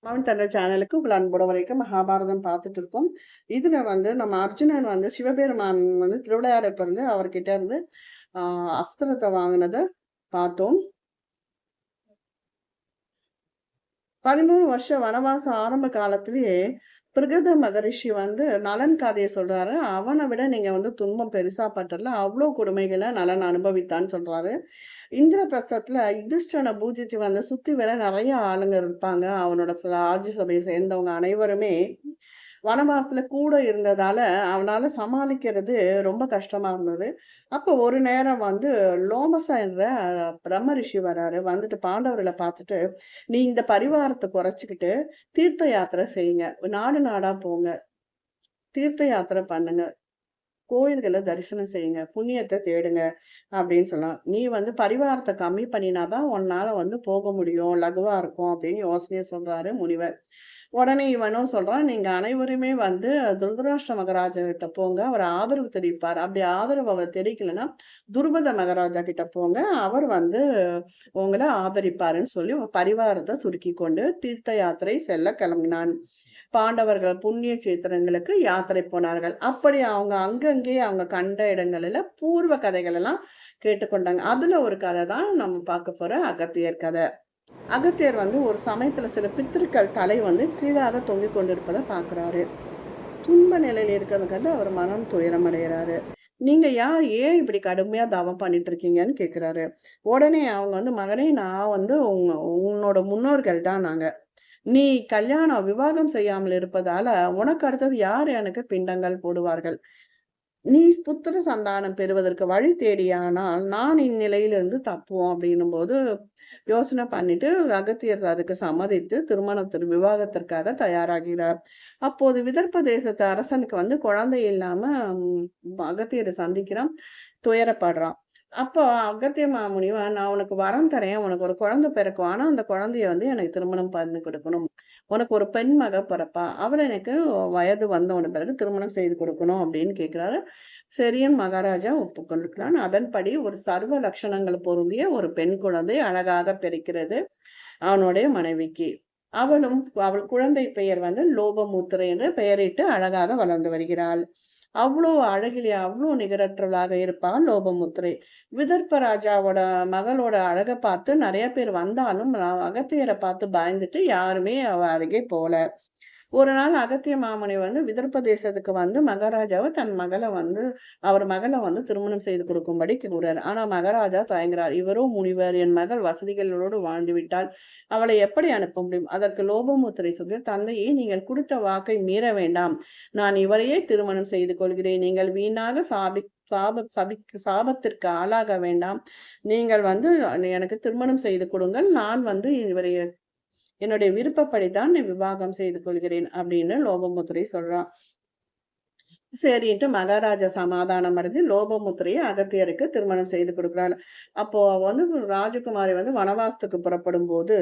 அவன் தந்த சேனலுக்கு உங்கள் அன்போட வரைக்கும் மகாபாரதம் பார்த்துட்டு இருக்கோம். இதுல நம்ம அர்ஜுனன் சிவபெருமான் திருவிளையாடப்ப இருந்து அவர்கிட்ட இருந்து அஸ்திரத்தை வாங்கினதை பார்த்தோம். 13 வருஷ வனவாசம் ஆரம்ப காலத்திலேயே பிரகத மகரிஷி நலன் கதையை சொல்றாரு. அவனை விட நீங்க துன்பம் பெருசா பட்டல, அவ்வளோ கொடுமைகளை நலன் அனுபவித்தான்னு சொல்றாரு. இந்திரபிரஸ்தத்துல யுதிஷ்டனை பூஜிச்சு சுத்தி வர நிறைய ஆளுங்க இருப்பாங்க. அவனோட ராஜ்யசபையை சேர்ந்தவங்க அனைவருமே வனவாசத்துல கூட இருந்ததால அவனால சமாளிக்கிறது ரொம்ப கஷ்டமா இருந்தது. அப்போ ஒரு நேரம் லோமசா என்ற பிரம்ம ரிஷி வராரு. வந்துட்டு பாண்டவர்களை பார்த்துட்டு, நீ இந்த பரிவாரத்தை குறைச்சிக்கிட்டு தீர்த்த யாத்திரை செய்யுங்க, நாடு நாடா போங்க, தீர்த்த யாத்திரை பண்ணுங்க, கோயில்களை தரிசனம் செய்யுங்க, புண்ணியத்தை தேடுங்க அப்படின்னு சொல்லலாம். நீ பரிவாரத்தை கம்மி பண்ணினாதான் உன்னால போக முடியும், லகுவா இருக்கும் அப்படின்னு யோசனையை சொல்றாரு முனிவர். உடனே இவனும் சொல்றான், நீங்க அனைவருமே துருதராஷ்டிர மகாராஜா கிட்ட போங்க, அவர் ஆதரவு தெரிவிப்பார். அப்படி ஆதரவு அவர் தெரிவிக்கலைன்னா துருபத மகாராஜா கிட்ட போங்க, அவர் உங்களை ஆதரிப்பாருன்னு சொல்லி பரிவாரத்தை சுருக்கி கொண்டு தீர்த்த யாத்திரை செல்ல கிளம்பினான். பாண்டவர்கள் புண்ணிய சேத்திரங்களுக்கு யாத்திரை போனார்கள். அப்படி அவங்க அங்கங்கே அவங்க கண்ட இடங்களில பூர்வ கதைகள் எல்லாம் கேட்டுக்கொண்டாங்க. அதுல ஒரு கதை தான் நம்ம பார்க்க போற அகத்தியர் கதை. அகத்தியர் ஒரு சமயத்துல சில பித்திருக்கள் தலை கீழாக தொங்கிக் கொண்டிருப்பதை பாக்குறாரு. துன்ப நிலையில இருக்கிறது கண்டு அவர் மனம் துயரம் அடைகிறாரு. நீங்க ஏன் இப்படி கடுமையா தவம் பண்ணிட்டு இருக்கீங்கன்னு கேக்குறாரு. உடனே அவங்க மகனே, நான் உன்னோட முன்னோர்கள் தான் நாங்க. நீ கல்யாணம் விவாகம் செய்யாமல் இருப்பதால உனக்கு அடுத்தது யார் எனக்கு பிண்டங்கள் போடுவார்கள்? நீ புத்திர சந்தானம் பெறுவதற்கு வழி தேடியானால் நான் இந்நிலையிலிருந்து தப்புவோம் அப்படின்னும் போது யோசனை பண்ணிட்டு அகத்தியர் அதுக்கு சம்மதித்து திருமணத்திற்கு விவாகத்திற்காக தயாராகிறார். அப்போது விதர்ப்ப தேசத்து அரசனுக்கு குழந்தை இல்லாம அகத்தியரை சந்திக்கிறான், துயரப்படுறான். அப்போ அகத்திய மாமுனிவன், நான் உனக்கு வரம் தரேன், உனக்கு ஒரு குழந்தை பிறக்கும், ஆனா அந்த குழந்தைய எனக்கு திருமணம் பண்ணி கொடுக்கணும், உனக்கு ஒரு பெண் மக பிறப்பா, அவளை எனக்கு வயது வந்தவன பிறகு திருமணம் செய்து கொடுக்கணும் அப்படின்னு கேட்கிறாரு. சரியின் மகாராஜா ஒப்புக்கொண்டிருக்கிறான். அதன்படி ஒரு சர்வ லட்சணங்கள் பொருந்திய ஒரு பெண் குழந்தை அழகாக பிறக்கிறது அவனுடைய மனைவிக்கு. அவள் குழந்தை பெயர் லோபமுத்திரை என்று பெயரிட்டு அழகாக வளர்ந்து வருகிறாள். அவ்வளோ அழகிலே அவ்வளோ நிகரற்றவளாக இருப்பாள் லோபமுத்திரை. விதர்ப்ப ராஜாவோட மகளோட அழகை பார்த்து நிறைய பேர் வந்தாலும் அகத்தியரை பார்த்து பயந்துட்டு யாருமே அவ அருகே போல. ஒரு நாள் அகத்திய மாமுனி விதர்ப்ப தேசத்துக்கு மகாராஜாவை தன் மகளை அவர் மகளை திருமணம் செய்து கொடுக்கும்படி கூறாரு. ஆனா மகாராஜா தயங்குறார். இவரோ முனிவர், என் மகள் வசதிகளோடு வாழ்ந்து விட்டால் அவளை எப்படி அனுப்ப முடியும்? அதற்கு லோபமுத்திரை சொல்லி, தந்தையே, நீங்கள் கொடுத்த வாக்கை மீற வேண்டாம், நான் இவரையே திருமணம் செய்து கொள்கிறேன், நீங்கள் வீணாக சாபத்திற்கு ஆளாக வேண்டாம், நீங்கள் எனக்கு திருமணம் செய்து கொடுங்கள், நான் இவரை என்னுடைய விருப்பப்படிதான் நான் விவாகம் செய்து கொள்கிறேன் அப்படின்னு லோபமுத்திரை சொல்றான். சரின்ட்டு மகாராஜா சமாதானம் அடைஞ்சு லோபமுத்திரையை அகத்தியருக்கு திருமணம் செய்து கொடுக்குறாள். அப்போ ராஜகுமாரி வனவாசத்துக்கு புறப்படும் போது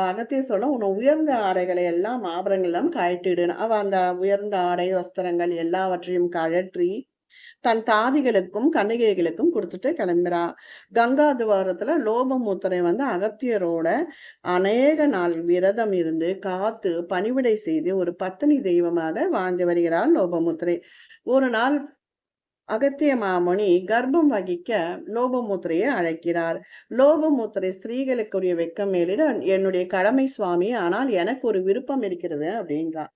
அகத்தியர் சொல்ல, உன்னை உயர்ந்த ஆடைகளை எல்லாம் ஆபரங்கள் எல்லாம் கழட்டிடு. அவ அந்த உயர்ந்த ஆடை வஸ்திரங்கள் எல்லாவற்றையும் கழற்றி தன் தாதிகளுக்கும் கன்னிகைகளுக்கும் கொடுத்துட்டு கிளம்புறா. கங்காதுவாரத்துல லோபமுத்திரை அகத்தியரோட அநேக நாள் விரதம் இருந்து காத்து பணிவிடை செய்து ஒரு பத்தினி தெய்வமாக வாழ்ந்து வருகிறாள் லோபமுத்திரை. ஒரு நாள் அகத்திய மாமுனி கர்ப்பம் வகிக்க லோபமுத்திரையை அழைக்கிறார். லோபமுத்திரை ஸ்திரீகளுக்குரிய வெக்கம் மேலிட, என்னுடைய கடமை சுவாமி, ஆனால் எனக்கு ஒரு விருப்பம் இருக்கிறது அப்படின்றார்.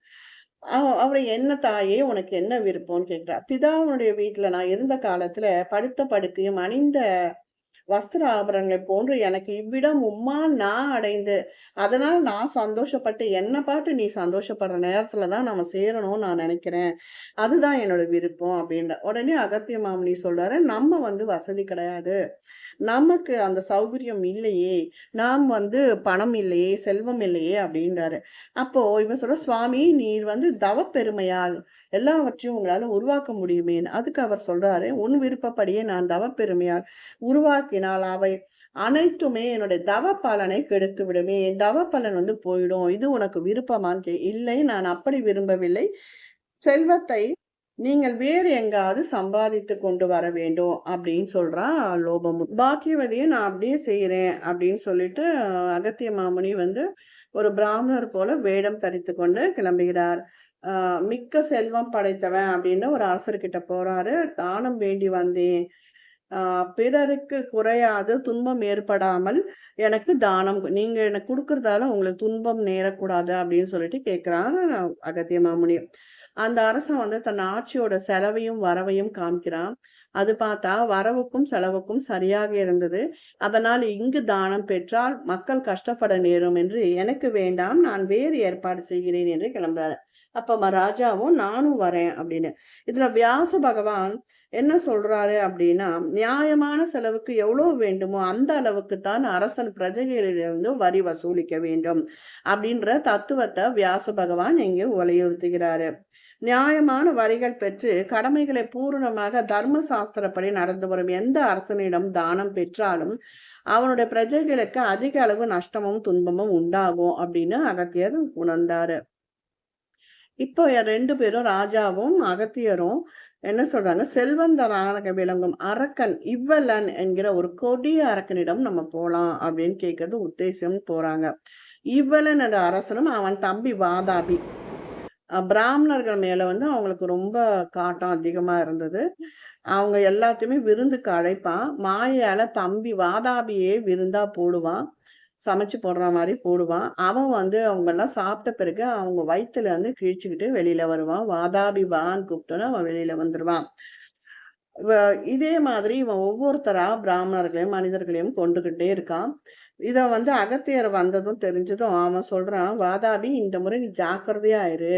அவளை, என்ன தாயே, உனக்கு என்ன விருப்பம்னு கேட்கிறா. பிதாவுடைய வீட்டுல நான் இருந்த காலத்துல படுத்த படுக்கையும் அணிந்த வஸ்திர ஆபரணங்களை போன்று எனக்கு இவ்விடம் உம்மால் நான் அடைந்து, அதனால நான் சந்தோஷப்பட்டு என்ன பாட்டு நீ சந்தோஷப்படுற நேரத்துலதான் நம்ம சேரணும்னு நான் நினைக்கிறேன், அதுதான் என்னோட விருப்பம் அப்படின்ற. உடனே அகத்திய மாமுனி சொல்றாரு, நம்ம வசதி கிடையாது, நமக்கு அந்த சௌகரியம் இல்லையே, நாம் பணம் இல்லையே, செல்வம் இல்லையே அப்படின்றாரு. அப்போ இவன் சொல்ற, சுவாமி, நீர் தவ பெருமையால் எல்லாவற்றையும் உங்களால உருவாக்க முடியுமே. அதுக்கு அவர் சொல்றாரு, உன் விருப்பப்படியே நான் தவ பெருமையால் உருவாக்கினால் அவை அனைத்துமே என்னுடைய தவ பலனை கெடுத்து விடுமே, என் தவ பலன் போயிடும், இது உனக்கு விருப்பமான்னு இல்லை, நான் அப்படி விரும்பவில்லை, செல்வத்தை நீங்கள் வேறு எங்காவது சம்பாதித்து கொண்டு வர வேண்டும் அப்படின்னு சொல்றான் லோபமுத்திரை. பாக்கியவதியை நான் அப்படியே செய்யறேன் அப்படின்னு சொல்லிட்டு அகத்திய மாமுனி ஒரு பிராமணர் போல வேடம் தரித்து கொண்டு கிளம்புகிறார். மிக்க செல்வம் படைத்தவன் அப்படின்னு ஒரு அரசர்கிட்ட போறாரு. தானம் வேண்டி வந்தேன். பிறருக்கு குறையாது துன்பம் ஏற்படாமல் எனக்கு தானம் நீங்க எனக்கு கொடுக்கறதால உங்களுக்கு துன்பம் நேரக்கூடாது அப்படின்னு சொல்லிட்டு கேட்கிறான் அகத்திய மாமுனி. அந்த அரசன் வந்து தன் ஆட்சியோட செலவையும் வரவையும் காமிக்கிறான். அது பார்த்தா வரவுக்கும் செலவுக்கும் சரியாக இருந்தது. அதனால் இங்கு தானம் பெற்றால் மக்கள் கஷ்டப்பட நேரும் என்று எனக்கு வேண்டாம், நான் வேறு ஏற்பாடு செய்கிறேன் என்று கிளம்புறாரு. அப்ப ராஜாவும் நானும் வரேன் அப்படின்னு. இதுல வியாச பகவான் என்ன சொல்றாரு அப்படின்னா, நியாயமான செலவுக்கு எவ்வளவு வேண்டுமோ அந்த அளவுக்கு தான் அரசன் பிரஜைகளிலிருந்து வரி வசூலிக்க வேண்டும் அப்படின்ற தத்துவத்தை வியாச பகவான் இங்கே வலியுறுத்துகிறாரு. நியாயமான வரிகள் பெற்று கடமைகளை பூரணமாக தர்ம சாஸ்திரப்படி நடந்து வரும் எந்த அரசனிடம் தானம் பெற்றாலும் அவனுடைய பிரஜைகளுக்கு அதிக அளவு நஷ்டமும் துன்பமும் உண்டாகும் அப்படின்னு அகத்தியர் உணர்ந்தாரு. இப்போ 2 பேரும் ராஜாவும் அகத்தியரும் என்ன சொல்றாங்க, செல்வந்தராக விளங்கும் அரக்கன் இவ்வலன் என்கிற ஒரு கொடிய அரக்கனிடம் நம்ம போலாம் அப்படின்னு கேட்கறது உத்தேசம் போறாங்க. இவ்வலன் என்ற அரசனும் அவன் தம்பி வாதாபி. பிராமணர்கள் மேல வந்து அவங்களுக்கு ரொம்ப காட்டம் அதிகமா இருந்தது. அவங்க எல்லாத்தையுமே விருந்துக்கு அழைப்பான். மாயால தம்பி வாதாபியே விருந்தா போடுவான். சமைச்சு போடுற மாதிரி போடுவான். அவன் வந்து அவங்க எல்லாம் சாப்பிட்ட பிறகு அவங்க வயிற்றுல வந்து கிழிச்சுக்கிட்டு வெளியில வருவான். வாதாபி வான்னு கூப்பிட்டோன்னா அவன் வெளியில வந்துருவான். இதே மாதிரி இவன் ஒவ்வொருத்தரா பிராமணர்களையும் மனிதர்களையும் கொண்டுகிட்டே இருக்கான். இத வந்து அகத்தியர் வந்ததும் தெரிஞ்சதும் அவன் சொல்றான், வாதாபி இந்த முறை நீ ஜாக்கிரதையா இரு.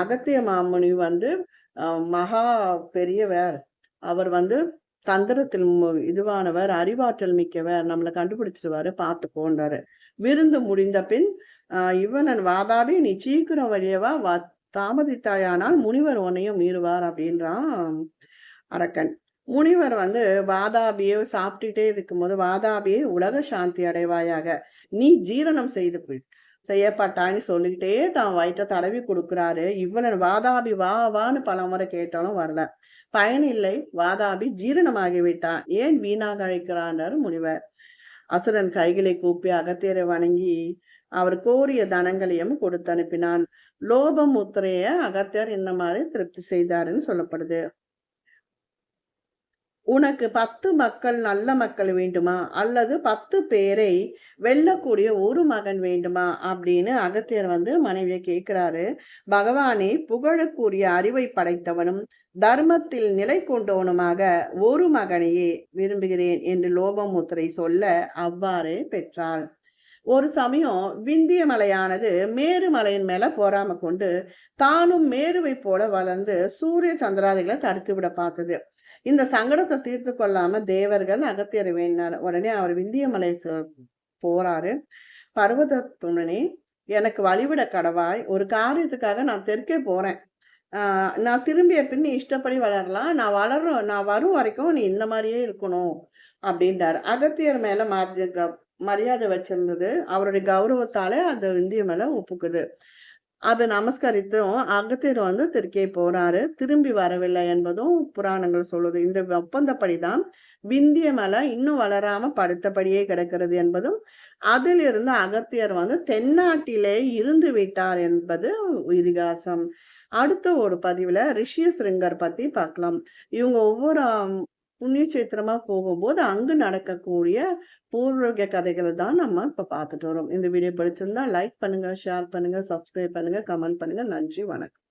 அகத்திய மாமுனி வந்து மகா பெரியவர். அவர் வந்து தந்திரத்தில் இதுவானவர், அறிவாற்றல் மிக்கவர், நம்மளை கண்டுபிடிச்சிருவாரு, பார்த்துக்கோண்டாரு. விருந்து முடிந்த பின் இவனன் வாதாபி நீ சீக்கிரம் வழியவா, தாமதித்தாயானால் முனிவர் உன்னையும் மீறுவார் அப்படின்றான் அரக்கன். முனிவர் வந்து வாதாபியை சாப்பிட்டுட்டே இருக்கும்போது, வாதாபியை உலக சாந்தி அடைவாயாக, நீ ஜீரணம் செய்யப்பட்டான்னு சொல்லிக்கிட்டே தான் வயிற்ற தடவி கொடுக்குறாரு. இவனன் வாதாபி வான்னு பல முறை கேட்டாலும் வரல. பயனில்லை, வாதாபி ஜீரணமாகிவிட்டான், ஏன் வீணாக அழைக்கிறான்றார் முனிவர். அசுரன் கைகளை கூப்பி அகத்தியரை வணங்கி அவர் கோரிய தனங்களையும் கொடுத்து அனுப்பினான். லோபம் முத்திரைய அகத்தியர் இந்த மாதிரி திருப்தி செய்தாருன்னு சொல்லப்படுது. உனக்கு 10 மக்கள் நல்ல மக்கள் வேண்டுமா, அல்லது 10 பேரை வெல்லக்கூடிய ஒரு மகன் வேண்டுமா அப்படின்னு அகத்தியர் வந்து மனைவியை கேட்கிறாரு. பகவானே, புகழக்கூடிய அறிவை படைத்தவனும் தர்மத்தில் நிலை கொண்டவனுமாக ஒரு மகனையே விரும்புகிறேன் என்று லோபமுத்திரை சொல்ல அவ்வாறு பெற்றாள். ஒரு சமயம் விந்திய மலையானது மேரு மலையின் மேல போராம கொண்டு தானும் மேருவை போல வளர்ந்து சூரிய சந்திராதிகளை தடுத்து விட பார்த்தது. இந்த சங்கடத்தை தீர்த்து கொள்ளாம தேவர்கள் அகத்தியரை வேண்டார். உடனே அவர் விந்திய மலை போறாரு. பர்வதத்துடனே எனக்கு வழிவிட கடவாய், ஒரு காரியத்துக்காக நான் தெற்கே போறேன். நான் திரும்பிய பின் நீ இஷ்டப்படி வளரலாம், நான் வரும் வரைக்கும் நீ இந்த மாதிரியே இருக்கணும் அப்படின்றாரு. அகத்தியர் மேல மரியாதை வச்சிருந்தது. அவருடைய கௌரவத்தாலே அந்த விந்திய மேல ஒப்புக்குது. அதை நமஸ்கரித்தும் அகத்தியர் வந்து தெற்கே போறாரு. திரும்பி வரவில்லை என்பதும் புராணங்கள் சொல்லுது. இந்த ஒப்பந்தப்படிதான் விந்திய மலை இன்னும் வளராம படுத்தபடியே கிடக்கிறது என்பதும், அதிலிருந்து அகத்தியர் வந்து தென்னாட்டிலே இருந்து விட்டார் என்பது இதிகாசம். அடுத்த ஒரு பதிவுல ரிஷி சிருங்கர் பத்தி பார்க்கலாம். இவங்க ஒவ்வொரு புண்ணிய சேத்திரமா போகும்போது அங்கு நடக்கக்கூடிய பூர்வீக கதைகளை தான் நம்ம இப்ப பார்த்துட்டு வரோம். இந்த வீடியோ பிடிச்சிருந்தா லைக் பண்ணுங்க, ஷேர் பண்ணுங்க, சப்ஸ்கிரைப் பண்ணுங்க, கமெண்ட் பண்ணுங்க. நன்றி, வணக்கம்.